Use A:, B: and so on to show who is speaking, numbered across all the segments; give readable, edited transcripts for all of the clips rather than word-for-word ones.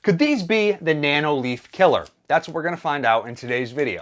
A: Could these be the nanoleaf killer? That's what we're gonna find out in today's video.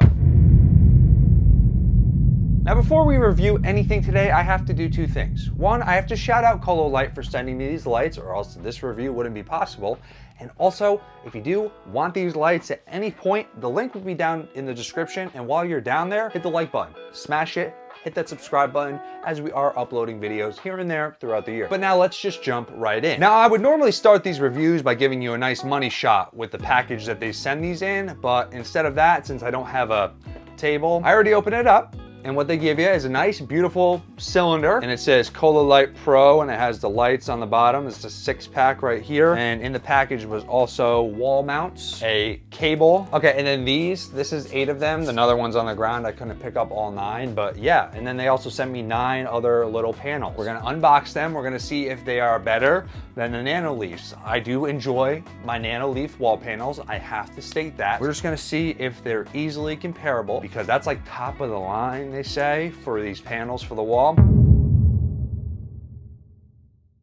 A: Now, before we review anything today, I have to do two things. One, I have to shout out Cololight for sending me these lights, or else this review wouldn't be possible. And also, if you do want these lights at any point, the link will be down in the description. And while you're down there, hit the like button, smash it, hit that subscribe button, as we are uploading videos here and there throughout the year. But now let's just jump right in. Now, I would normally start these reviews by giving you a nice money shot with the package that they send these in, but instead of that, since I don't have a table, I already opened it up. And what they give you is a nice, beautiful cylinder. And it says Cololight Pro, and it has the lights on the bottom. It's a 6-pack right here. And in the package was also wall mounts, a cable. Okay, and then this is 8 of them. Another one's on the ground. I couldn't pick up all 9, but yeah. And then they also sent me 9 other little panels. We're gonna unbox them. We're gonna see if they are better than the nanoleafs. I do enjoy my nanoleaf wall panels. I have to state that. We're just gonna see if they're easily comparable, because that's like top of the line, they say, for these panels for the wall.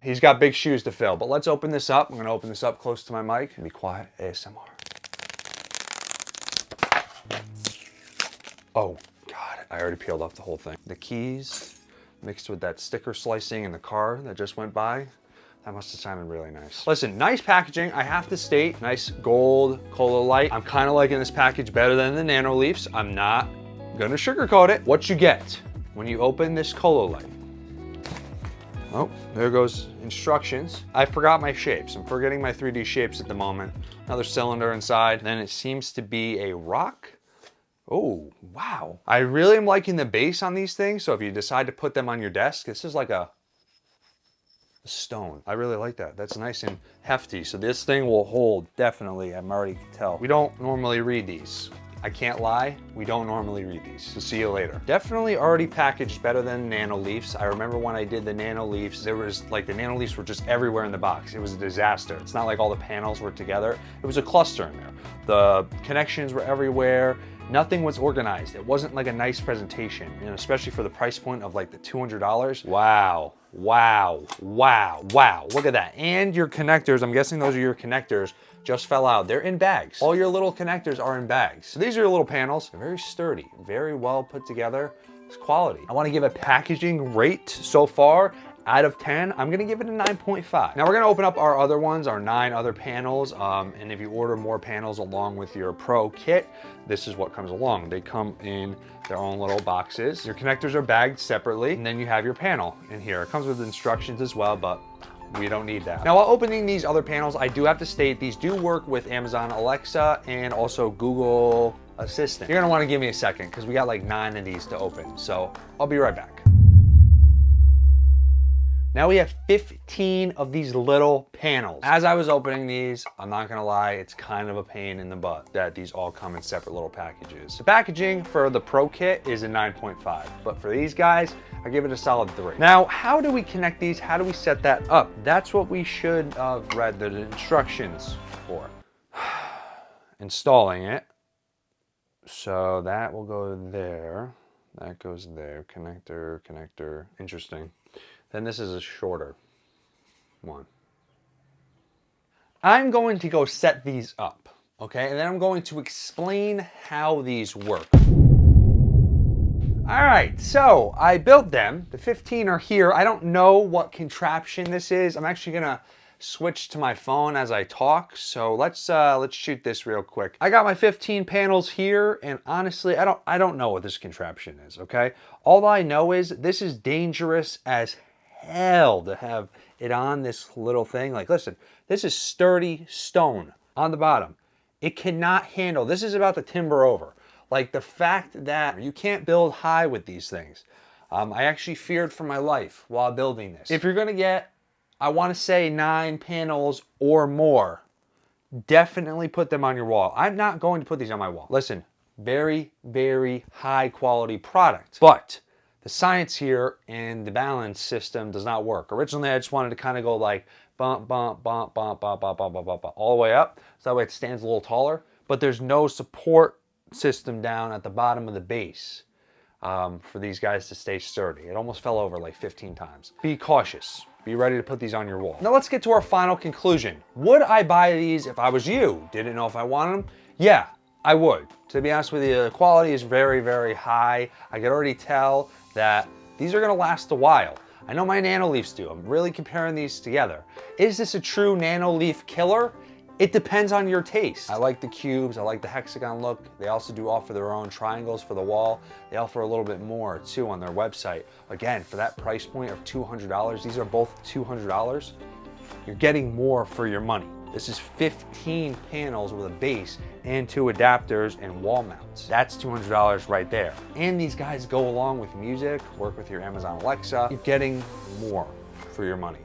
A: He's got big shoes to fill, but let's open this up. I'm gonna open this up close to my mic and be quiet, ASMR. Oh God, I already peeled off the whole thing. The keys mixed with that sticker slicing in the car that just went by. That must have sounded really nice. Listen, nice packaging. I have to state, nice gold Cololight. I'm kind of liking this package better than the nanoleafs. I'm not gonna sugarcoat it. What you get when you open this Cololight. Oh, there goes instructions. I forgot my shapes. I'm forgetting my 3D shapes at the moment. Another cylinder inside. Then it seems to be a rock. Oh, wow. I really am liking the base on these things. So if you decide to put them on your desk, this is like a stone. I really like that. That's nice and hefty. So this thing will hold, definitely. I'm already can tell. We don't normally read these. I can't lie, we don't normally read these. So see you later. Definitely already packaged better than nanoleafs. I remember when I did the nanoleafs, there was like the nanoleafs were just everywhere in the box. It was a disaster. It's not like all the panels were together. It was a cluster in there. The connections were everywhere. Nothing was organized. It wasn't like a nice presentation, and especially for the price point of like the $200. Wow, wow, wow, wow. Look at that. And your connectors, I'm guessing those are your connectors, just fell out. They're in bags. All your little connectors are in bags. So these are your little panels. They're very sturdy, very well put together. It's quality. I want to give a packaging rate so far out of 10. I'm gonna give it a 9.5. Now we're gonna open up our other ones, our 9 other panels. And if you order more panels along with your Pro kit, this is what comes along. They come in their own little boxes. Your connectors are bagged separately, and then you have your panel in here. It comes with instructions as well, but we don't need that. Now, while opening these other panels, I do have to state these do work with Amazon Alexa and also Google Assistant. You're gonna wanna give me a second because we got like 9 of these to open. So I'll be right back. Now we have 15 of these little panels. As I was opening these, I'm not gonna lie, it's kind of a pain in the butt that these all come in separate little packages. The packaging for the Pro kit is a 9.5, but for these guys, I give it a solid 3. Now, how do we connect these? How do we set that up? That's what we should have read the instructions for. Installing it. So that will go there. That goes there. Connector, connector. Interesting. Then this is a shorter one. I'm going to go set these up, okay? And then I'm going to explain how these work. All right, so I built them. The 15 are here. I don't know what contraption this is. I'm actually gonna switch to my phone as I talk. So let's shoot this real quick. I got my 15 panels here, and honestly, I don't know what this contraption is, okay? All I know is this is dangerous as hell to have it on this little thing. Like, listen, this is sturdy stone on the bottom. It cannot handle, this is about to timber over. Like the fact that you can't build high with these things. I actually feared for my life while building this. If you're gonna get, I wanna say 9 panels or more, definitely put them on your wall. I'm not going to put these on my wall. Listen, very, very high quality product, but the science here and the balance system does not work. Originally, I just wanted to kind of go like bump, bump, bump, bump, bump, bump, bump, bump, bump, all the way up. So that way it stands a little taller, but there's no support system down at the bottom of the base for these guys to stay sturdy. It almost fell over like 15 times. Be cautious. Be ready to put these on your wall. Now let's get to our final conclusion. Would I buy these if I was you? Didn't know if I wanted them? Yeah, I would. To be honest with you, the quality is very, very high. I could already tell that these are gonna last a while. I know my nanoleafs do. I'm really comparing these together. Is this a true nanoleaf killer? It depends on your taste. I like the cubes, I like the hexagon look. They also do offer their own triangles for the wall. They offer a little bit more too on their website. Again, for that price point of $200, these are both $200, you're getting more for your money. This is 15 panels with a base and 2 adapters and wall mounts. That's $200 right there. And these guys go along with music, work with your Amazon Alexa. You're getting more for your money.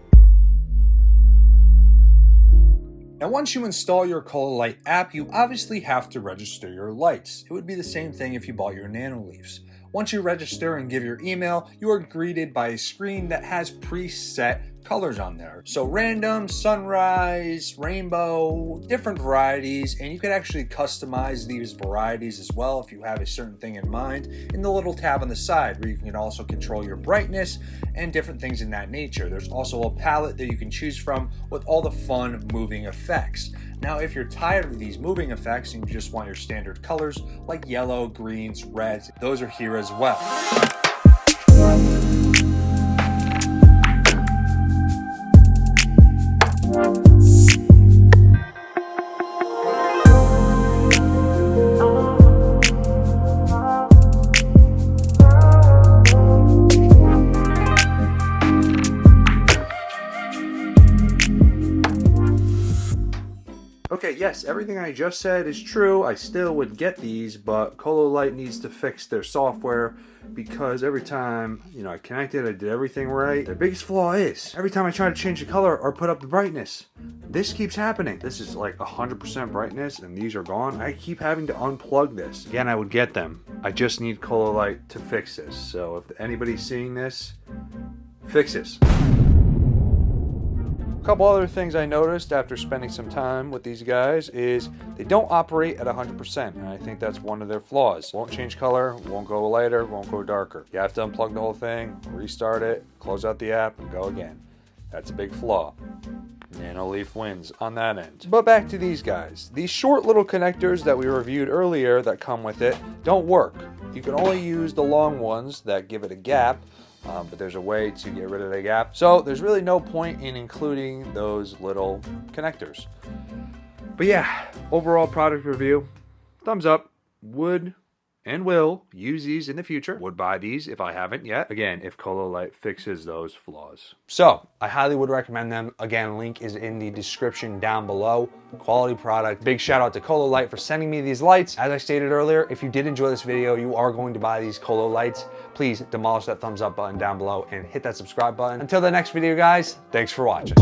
A: Now, once you install your Cololight app, you obviously have to register your lights. It would be the same thing if you bought your nanoleafs. Once you register and give your email, you are greeted by a screen that has preset colors on there. So random, sunrise, rainbow, different varieties, and you can actually customize these varieties as well if you have a certain thing in mind in the little tab on the side where you can also control your brightness and different things in that nature. There's also a palette that you can choose from with all the fun moving effects. Now, if you're tired of these moving effects and you just want your standard colors like yellow, greens, reds, those are here as well. Okay, yes, everything I just said is true. I still would get these, but Cololight needs to fix their software because every time, I connected, I did everything right. Their biggest flaw is every time I try to change the color or put up the brightness, this keeps happening. This is like 100% brightness and these are gone. I keep having to unplug this. Again, I would get them. I just need Cololight to fix this. So if anybody's seeing this, fix this. A couple other things I noticed after spending some time with these guys is they don't operate at 100%, and I think that's one of their flaws. Won't change color, won't go lighter, won't go darker. You have to unplug the whole thing, restart it, close out the app, and go again. That's a big flaw. Nanoleaf wins on that end. But back to these guys. These short little connectors that we reviewed earlier that come with it don't work. You can only use the long ones that give it a gap, but there's a way to get rid of the gap. So there's really no point in including those little connectors. But yeah, overall product review, thumbs up. Would and will use these in the future. Would buy these if I haven't yet. Again, if Cololight fixes those flaws. So I highly would recommend them. Again, link is in the description down below. Quality product. Big shout out to Cololight for sending me these lights. As I stated earlier, if you did enjoy this video, you are going to buy these Cololights. Please demolish that thumbs up button down below and hit that subscribe button. Until the next video, guys, thanks for watching.